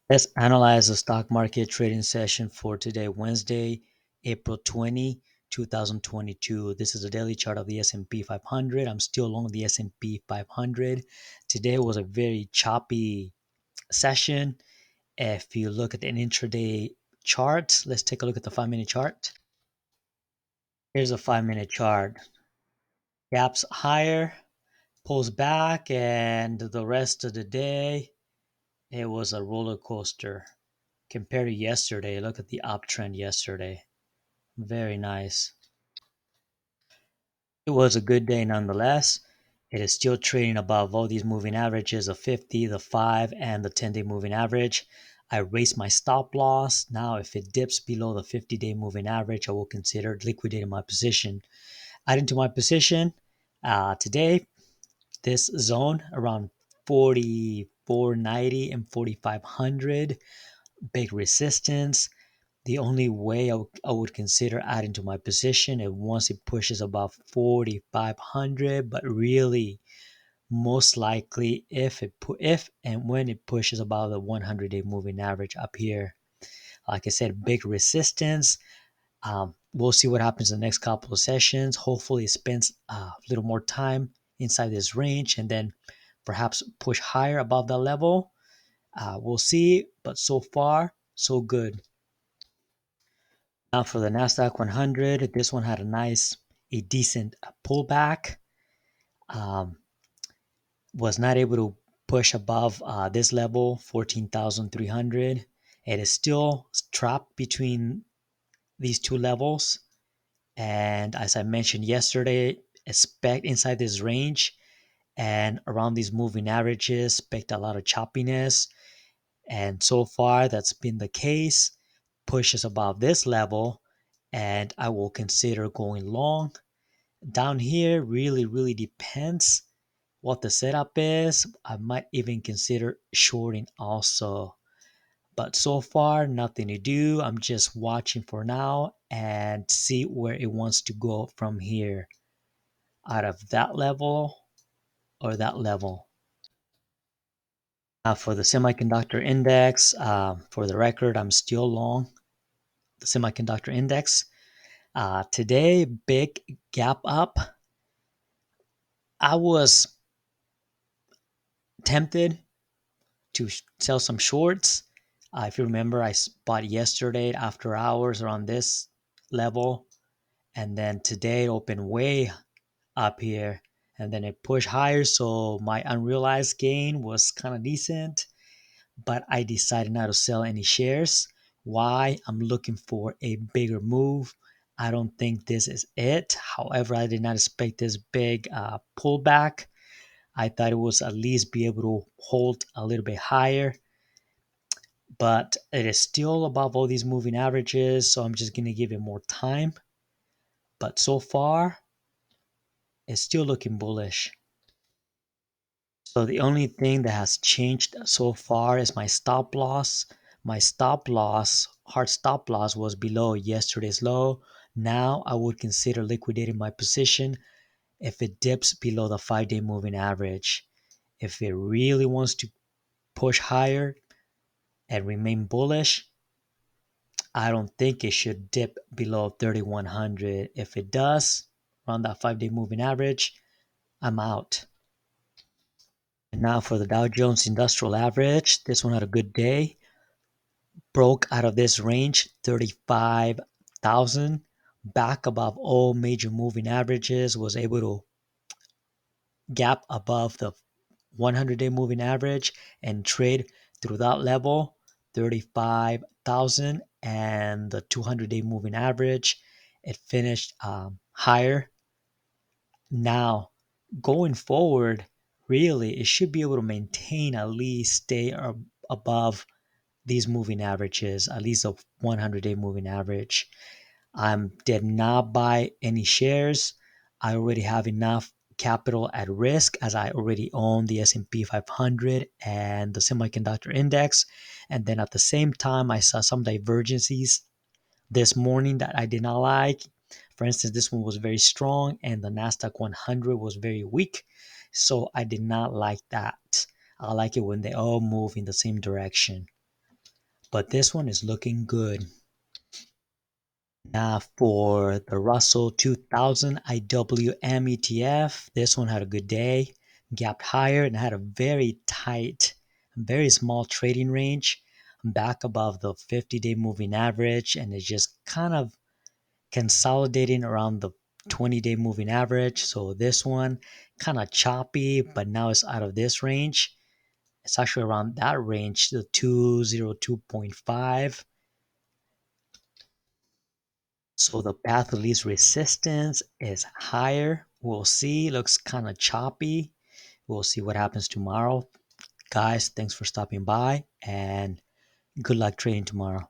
Let's analyze the stock market trading session for today, Wednesday, April 20, 2022. This is a daily chart of the S&P 500. I'm still long the S&P 500. Today was a very choppy session. If you look at an intraday chart, let's take a look at the 5-minute chart. Here's a 5-minute chart. Gaps higher, pulls back, and the rest of the day, it was a roller coaster. Compared to yesterday, look at the uptrend yesterday. Very nice. It was a good day nonetheless. It is still trading above all these moving averages of 50, the 5, and the 10-day moving average. I raised my stop loss. Now, if it dips below the 50-day moving average, I will consider liquidating my position. Adding to my position today, this zone around 4490 and 4500, big resistance. The only way I would consider adding to my position is once it pushes above 4,500, but really, most likely if and when it pushes above the 100-day moving average up here. Like I said, big resistance. We'll see what happens in the next couple of sessions. Hopefully, it spends a little more time inside this range and then perhaps push higher above that level. We'll see, but so far, so good. Now for the Nasdaq 100, this one had a decent pullback. Um, was not able to push above this level, 14,300. It is still trapped between these two levels. And as I mentioned yesterday, expect inside this range and around these moving averages, expect a lot of choppiness. And so far, that's been the case. Pushes above this level, and I will consider going long. Down here, really depends what the setup is. I might even consider shorting also. But so far, nothing to do. I'm just watching for now and see where it wants to go from here. Out of that level or that level. For the semiconductor index, for the record, I'm still long the semiconductor index. Today, big gap up. I was tempted to sell some shorts. If you remember, I bought yesterday after hours around this level. And then today it opened way up here. And then it pushed higher. So my unrealized gain was kind of decent. But I decided not to sell any shares. Why? I'm looking for a bigger move. I don't think this is it. However, I did not expect this big pullback. I thought it was at least be able to hold a little bit higher, but it is still above all these moving averages. So I'm just going to give it more time. But so far, it's still looking bullish. So the only thing that has changed so far is my stop loss. My hard stop loss was below yesterday's low. Now I would consider liquidating my position if it dips below the 5-day moving average. If it really wants to push higher and remain bullish, I don't think it should dip below 3,100. If it does, around that 5-day moving average, I'm out. And now for the Dow Jones Industrial Average, this one had a good day. Broke out of this range, 35,000, back above all major moving averages, was able to gap above the 100-day moving average and trade through that level, 35,000 and the 200-day moving average. It finished higher. Now, going forward, really, it should be able to maintain at least stay above these moving averages, at least a 100-day moving average. I did not buy any shares. I already have enough capital at risk as I already own the S&P 500 and the semiconductor index. And then at the same time, I saw some divergences this morning that I did not like. For instance, this one was very strong and the Nasdaq 100 was very weak. So I did not like that. I like it when they all move in the same direction. but this one is looking good. Now for the Russell 2000 Iwm Etf, this one had a good day, gapped higher and had a very tight, very small trading range back above the 50-day moving average, and it's just kind of consolidating around the 20-day moving average. So this one kind of choppy, but now it's out of this range. It's actually around that range, the 202.5. So the path of least resistance is higher. We'll see. Looks kind of choppy. We'll see what happens tomorrow. Guys, thanks for stopping by and good luck trading tomorrow.